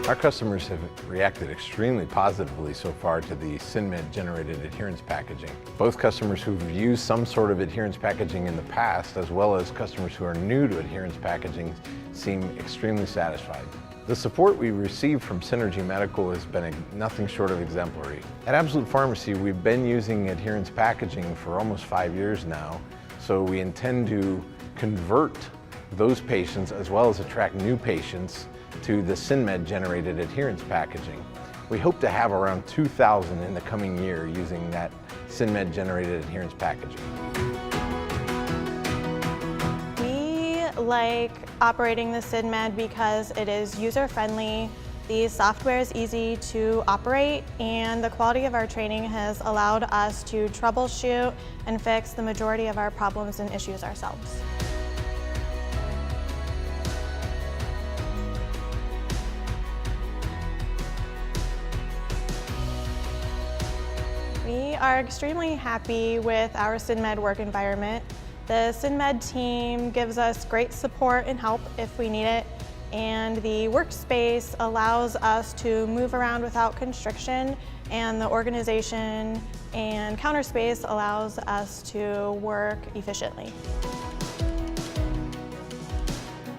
Our customers have reacted extremely positively so far to the SynMed generated adherence packaging. Both customers who've used some sort of adherence packaging in the past, as well as customers who are new to adherence packaging, seem extremely satisfied. The support we received from Synergy Medical has been nothing short of exemplary. At Absolute Pharmacy, we've been using adherence packaging for almost 5 years now, so we intend to convert those patients as well as attract new patients to the SynMed generated adherence packaging. We hope to have around 2,000 in the coming year using that SynMed generated adherence packaging. We like operating the SynMed because it is user-friendly, the software is easy to operate, and the quality of our training has allowed us to troubleshoot and fix the majority of our problems and issues ourselves. We are extremely happy with our SynMed work environment. The SynMed team gives us great support and help if we need it, and the workspace allows us to move around without constriction, and the organization and counter space allows us to work efficiently.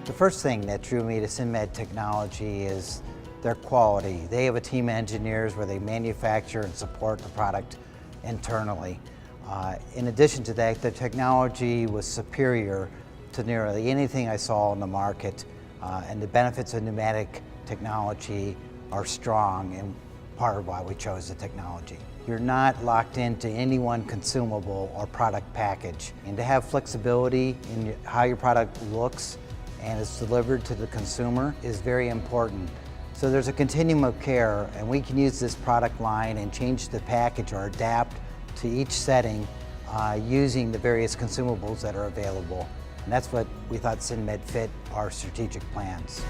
The first thing that drew me to SynMed technology is their quality. They have a team of engineers where they manufacture and support the product internally. In addition to that, the technology was superior to nearly anything I saw in the market, and the benefits of pneumatic technology are strong and part of why we chose the technology. You're not locked into any one consumable or product package, and to have flexibility in how your product looks and is delivered to the consumer is very important. So there's a continuum of care, and we can use this product line and change the package or adapt to each setting using the various consumables that are available. And that's what we thought SynMed fit our strategic plans.